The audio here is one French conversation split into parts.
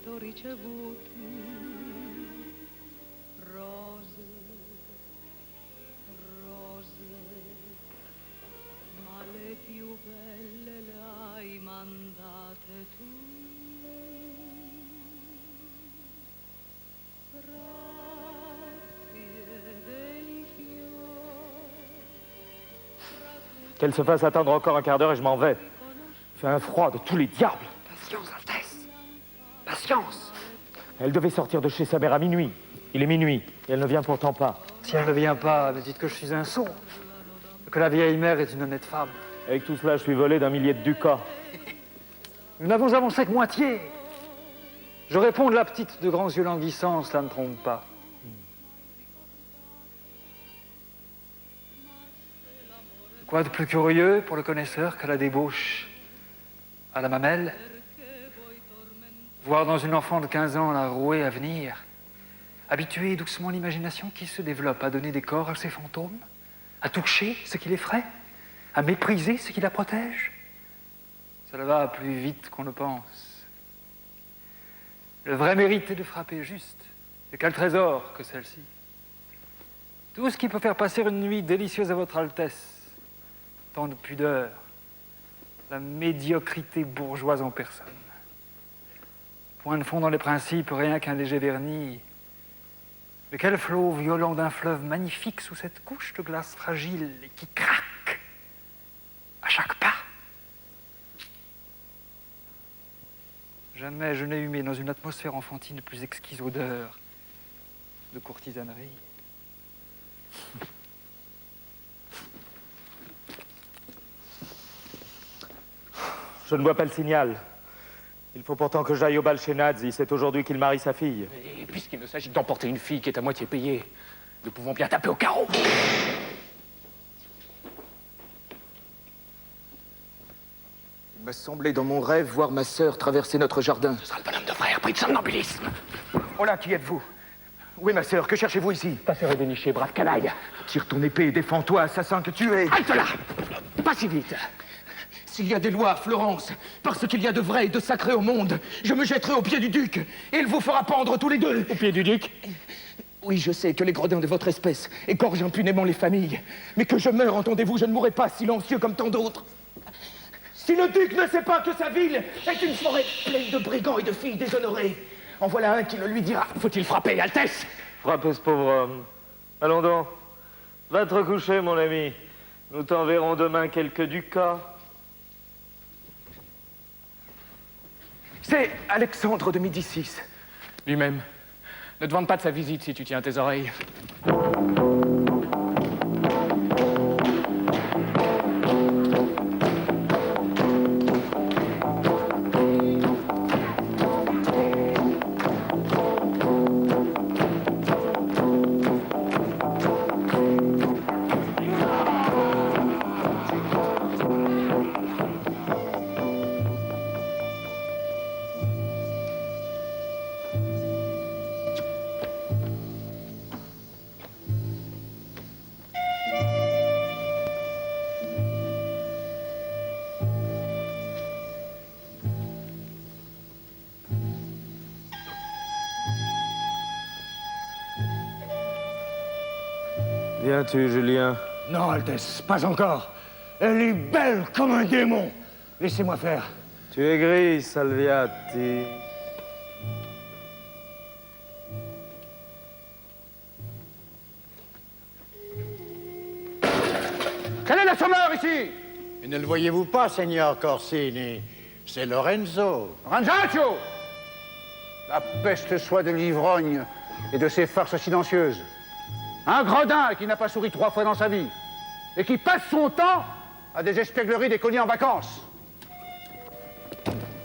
t'ho ricevuti, rose, rose, ma le più belle le hai mandate tu. Qu'elle se fasse attendre encore un quart d'heure et je m'en vais. Il fait un froid de tous les diables. Patience, Altesse. Patience. Elle devait sortir de chez sa mère à minuit. Il est minuit et elle ne vient pourtant pas. Si elle ne vient pas, me dites que je suis un sot. Que la vieille mère est une honnête femme. Avec tout cela, je suis volé d'un millier de ducats. Nous n'avons avancé que moitié. Je réponds de la petite de grands yeux languissants, cela ne trompe pas. Quoi de plus curieux pour le connaisseur qu'à la débauche à la mamelle? Voir dans une enfant de 15 ans la rouée à venir, habituer doucement l'imagination qui se développe à donner des corps à ses fantômes, à toucher ce qui l'effraie, à mépriser ce qui la protège. Cela va plus vite qu'on ne pense. Le vrai mérite est de frapper juste. Et quel trésor que celle-ci. Tout ce qui peut faire passer une nuit délicieuse à votre Altesse. Tant de pudeur, la médiocrité bourgeoise en personne. Point de fond dans les principes, rien qu'un léger vernis. Mais quel flot violent d'un fleuve magnifique sous cette couche de glace fragile et qui craque à chaque pas. Jamais je n'ai humé dans une atmosphère enfantine de plus exquise odeur de courtisanerie. Je ne vois pas le signal. Il faut pourtant que j'aille au bal chez Nazi. C'est aujourd'hui qu'il marie sa fille. Et puisqu'il ne s'agit que d'emporter une fille qui est à moitié payée, nous pouvons bien taper au carreau. Il m'a semblé dans mon rêve voir ma sœur traverser notre jardin. Ce sera le bonhomme de frère pris de somnambulisme. Oh là, qui êtes-vous? Où est ma sœur? Que cherchez-vous ici? Ta sœur est dénichée, brave canaille. Tire ton épée et défends-toi, assassin que tu es. Halte là! Pas si vite. S'il y a des lois à Florence, parce qu'il y a de vrai et de sacré au monde, je me jetterai aux pieds du duc, et il vous fera pendre tous les deux. Au pied du duc? Oui, je sais que les gredins de votre espèce égorgent impunément les familles. Mais que je meure, entendez-vous, je ne mourrai pas silencieux comme tant d'autres. Si le duc ne sait pas que sa ville est une forêt pleine de brigands et de filles déshonorées, en voilà un qui le lui dira. Faut-il frapper, Altesse? Frappez ce pauvre homme. Allons donc. Va te recoucher, mon ami. Nous t'enverrons demain quelques ducats. C'est Alexandre de Médicis. Lui-même. Ne te vante pas de sa visite si tu tiens tes oreilles. Viens-tu, Julien? Non, Altesse, pas encore. Elle est belle comme un démon. Laissez-moi faire. Tu es gris, Salviati. Quel est l'assommeur ici? Et ne le voyez-vous pas, Seigneur Corsini? C'est Lorenzo. Ranzaccio! La peste soit de l'ivrogne et de ses farces silencieuses. Un gredin qui n'a pas souri 3 fois dans sa vie et qui passe son temps à des espiègleries des cognis en vacances.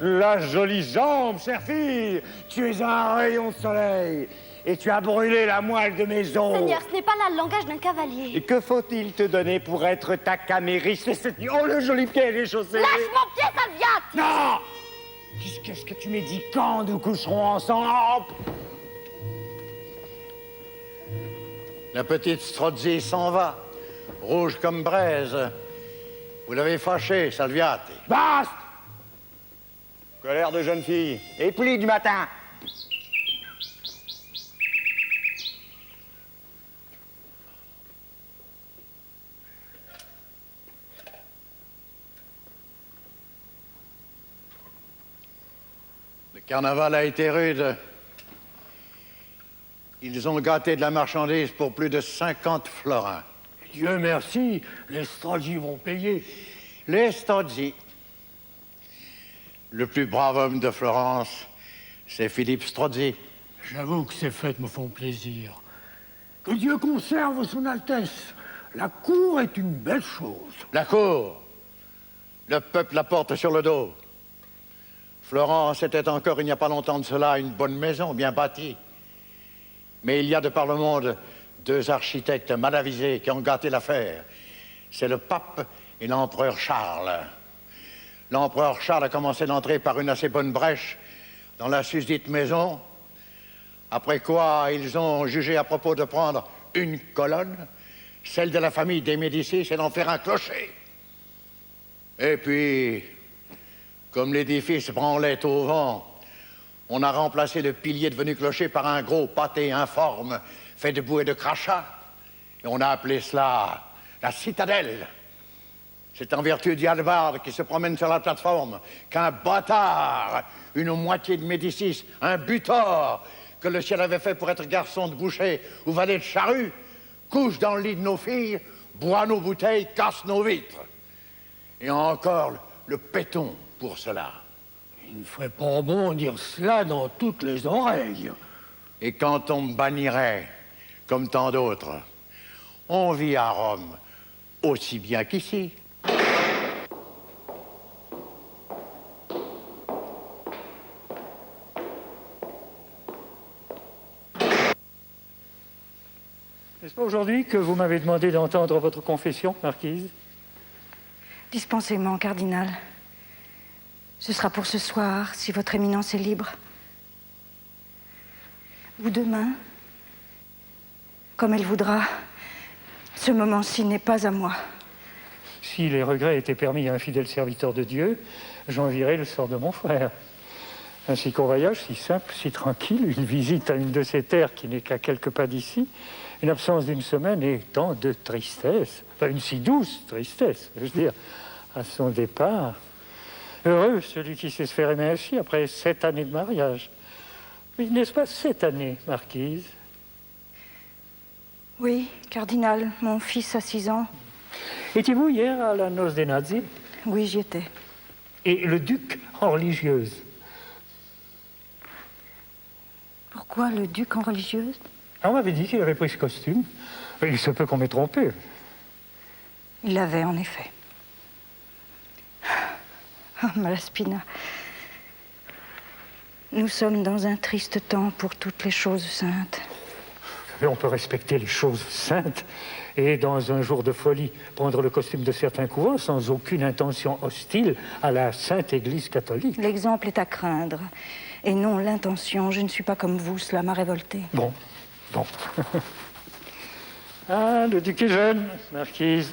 La jolie jambe, chère fille! Tu es un rayon de soleil et tu as brûlé la moelle de mes os. Seigneur, ce n'est pas là le langage d'un cavalier. Et que faut-il te donner pour être ta camériste cette nuit? Oh, le joli pied déchaussé! Lâche mon pied, Salviati! Non! Qu'est-ce que tu m'as dit quand nous coucherons ensemble? La petite Strozzi s'en va, rouge comme braise. Vous l'avez fâchée, Salviati. Basta! Colère de jeune fille. Et pli du matin. Le carnaval a été rude. Ils ont gâté de la marchandise pour plus de 50 florins. Dieu merci, les Strozzi vont payer. Les Strozzi. Le plus brave homme de Florence, c'est Philippe Strozzi. J'avoue que ces fêtes me font plaisir. Que Dieu conserve son Altesse. La cour est une belle chose. La cour. Le peuple la porte sur le dos. Florence était encore, il n'y a pas longtemps de cela, une bonne maison, bien bâtie. Mais il y a de par le monde 2 architectes mal avisés qui ont gâté l'affaire. C'est le pape et l'empereur Charles. L'empereur Charles a commencé d'entrer par une assez bonne brèche dans la susdite maison, après quoi ils ont jugé à propos de prendre une colonne, celle de la famille des Médicis, et d'en faire un clocher. Et puis, comme l'édifice branlait au vent, on a remplacé le pilier devenu clocher par un gros pâté informe fait de boue et de crachats. Et on a appelé cela la citadelle. C'est en vertu du hallebarde qui se promène sur la plateforme qu'un bâtard, une moitié de Médicis, un butor que le ciel avait fait pour être garçon de boucher ou valet de charrue, couche dans le lit de nos filles, boit nos bouteilles, casse nos vitres. Et encore le péton pour cela. Il ne ferait pas bon dire cela dans toutes les oreilles. Et quand on me bannirait, comme tant d'autres, on vit à Rome aussi bien qu'ici. N'est-ce pas aujourd'hui que vous m'avez demandé d'entendre votre confession, marquise? Dispensez-moi, cardinal. Ce sera pour ce soir, si votre éminence est libre. Ou demain, comme elle voudra. Ce moment-ci n'est pas à moi. Si les regrets étaient permis à un fidèle serviteur de Dieu, j'envierais le sort de mon frère. Ainsi qu'un voyage si simple, si tranquille, une visite à une de ces terres qui n'est qu'à quelques pas d'ici, une absence d'une semaine et tant de tristesse, enfin une si douce tristesse, je veux dire, à son départ. Heureux celui qui sait se faire aimer ainsi après 7 années de mariage. Oui, n'est-ce pas 7 années, marquise? Oui, cardinal, mon fils a 6 ans. Étiez-vous hier à la noce des nazis? Oui, j'y étais. Et le duc en religieuse? Pourquoi le duc en religieuse? On m'avait dit qu'il avait pris ce costume. Il se peut qu'on m'ait trompé. Il l'avait, en effet. Oh, Malaspina. Nous sommes dans un triste temps pour toutes les choses saintes. Et on peut respecter les choses saintes et, dans un jour de folie, prendre le costume de certains couvents sans aucune intention hostile à la Sainte Église catholique. L'exemple est à craindre, et non l'intention. Je ne suis pas comme vous, cela m'a révolté. Bon. Ah, le duc est jeune, marquise.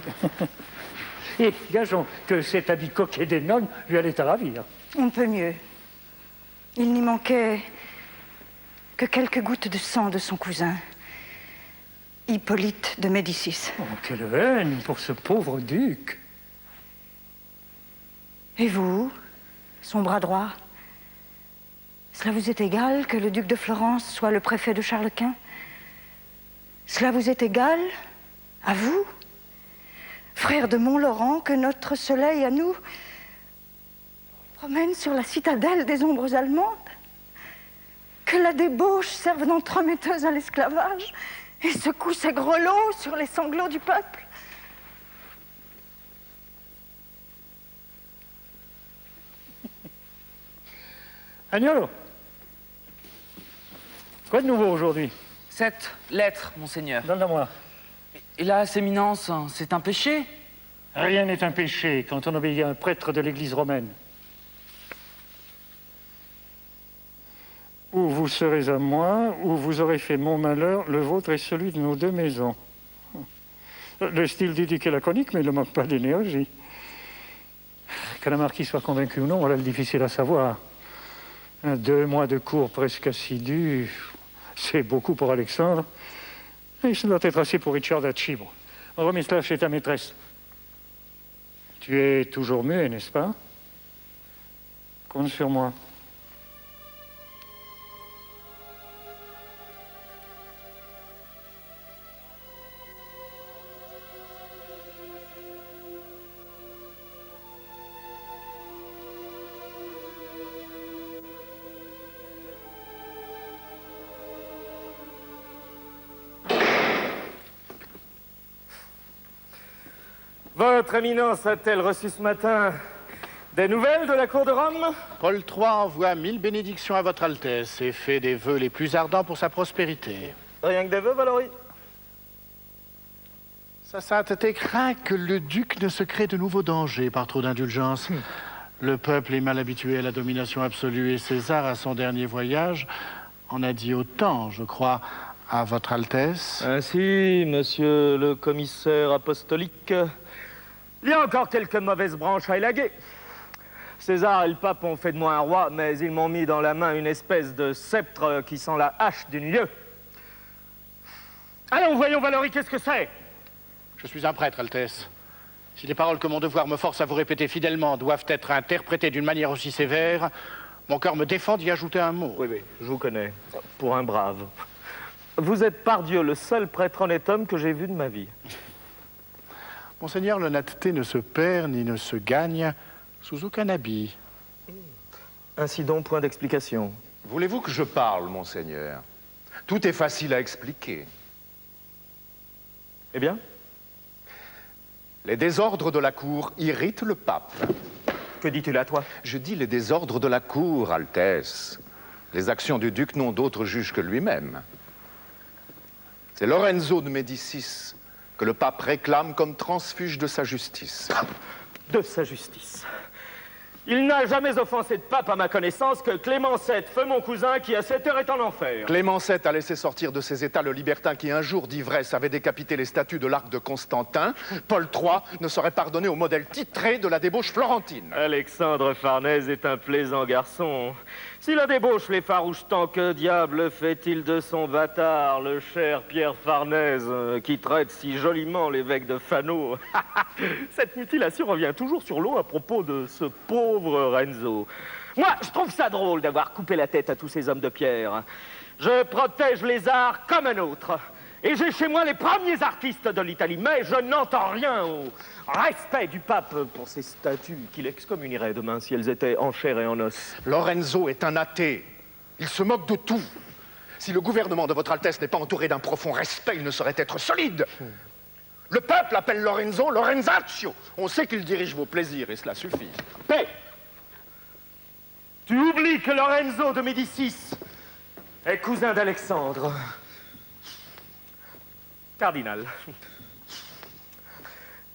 Et gageons que cet habit coquet des nonnes lui allait à ravir. On peut mieux. Il n'y manquait que quelques gouttes de sang de son cousin, Hippolyte de Médicis. Oh, quelle haine pour ce pauvre duc. Et vous, son bras droit, cela vous est égal que le duc de Florence soit le préfet de Charles Quint? Cela vous est égal, à vous, frère de Mont-Laurent, que notre soleil à nous promène sur la citadelle des ombres allemandes? Que la débauche serve d'entremetteuse à l'esclavage et secoue ses grelots sur les sanglots du peuple? Agnolo, quoi de nouveau aujourd'hui? 7 lettres, monseigneur. Donne-la-moi. Hélas, éminence, c'est un péché? Rien n'est un péché quand on obéit à un prêtre de l'Église romaine. Ou vous serez à moi, ou vous aurez fait mon malheur, le vôtre et celui de nos 2 maisons. Le style du duc est laconique, mais il ne manque pas d'énergie. Que la marquise soit convaincue ou non, voilà le difficile à savoir. 2 mois de cours presque assidus, c'est beaucoup pour Alexandre. Et ça doit être assez pour Richard Archibald. Remets cela chez ta maîtresse. Tu es toujours muet, n'est-ce pas? Compte sur moi. Votre Éminence a-t-elle reçu ce matin des nouvelles de la cour de Rome? Paul III envoie 1000 bénédictions à votre Altesse et fait des vœux les plus ardents pour sa prospérité. Rien que des vœux, Valorie? Sa sainteté craint que le duc ne se crée de nouveaux dangers par trop d'indulgence. Le peuple est mal habitué à la domination absolue et César, à son dernier voyage, en a dit autant, je crois, à votre Altesse. Ainsi, monsieur le commissaire apostolique, il y a encore quelques mauvaises branches à élaguer. César et le pape ont fait de moi un roi, mais ils m'ont mis dans la main une espèce de sceptre qui sent la hache du milieu. Allons, voyons, Valorie, qu'est-ce que c'est? Je suis un prêtre, Altesse. Si les paroles que mon devoir me force à vous répéter fidèlement doivent être interprétées d'une manière aussi sévère, mon cœur me défend d'y ajouter un mot. Oui, je vous connais, pour un brave. Vous êtes, par Dieu, le seul prêtre honnête homme que j'ai vu de ma vie. Monseigneur, l'honnêteté ne se perd ni ne se gagne sous aucun habit. Ainsi donc, point d'explication. Voulez-vous que je parle, Monseigneur? Tout est facile à expliquer. Eh bien? Les désordres de la cour irritent le pape. Que dis-tu là, toi? Je dis les désordres de la cour, Altesse. Les actions du duc n'ont d'autre juge que lui-même. C'est Lorenzo de Médicis que le pape réclame comme transfuge de sa justice. De sa justice. Il n'a jamais offensé de pape à ma connaissance que Clément VII, feu mon cousin, qui à cette heure est en enfer. Clément VII a laissé sortir de ses états le libertin qui, un jour d'ivresse, avait décapité les statues de l'arc de Constantin. Paul III ne saurait pardonner au modèle titré de la débauche florentine. Alexandre Farnèse est un plaisant garçon. Si la débauche l'effarouche tant, que diable fait-il de son bâtard, le cher Pierre Farnèse, qui traite si joliment l'évêque de Fano? Cette mutilation revient toujours sur l'eau à propos de ce pauvre Renzo. Moi, je trouve ça drôle d'avoir coupé la tête à tous ces hommes de pierre. Je protège les arts comme un autre. Et j'ai chez moi les premiers artistes de l'Italie, mais je n'entends rien au respect du pape pour ces statues qu'il excommunierait demain si elles étaient en chair et en os. Lorenzo est un athée. Il se moque de tout. Si le gouvernement de votre Altesse n'est pas entouré d'un profond respect, il ne saurait être solide. Le peuple appelle Lorenzo Lorenzaccio. On sait qu'il dirige vos plaisirs et cela suffit. Paix! Tu oublies que Lorenzo de Médicis est cousin d'Alexandre. Cardinal.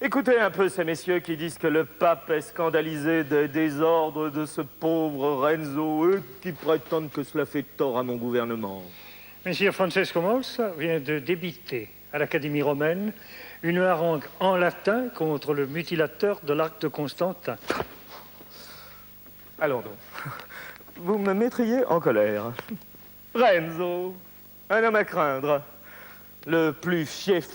Écoutez un peu ces messieurs qui disent que le pape est scandalisé des désordres de ce pauvre Renzo, eux qui prétendent que cela fait tort à mon gouvernement. Monsieur Francesco Molsa vient de débiter à l'Académie romaine une harangue en latin contre le mutilateur de l'arc de Constantin. Allons donc. Vous me mettriez en colère. Renzo, un homme à craindre, le plus fief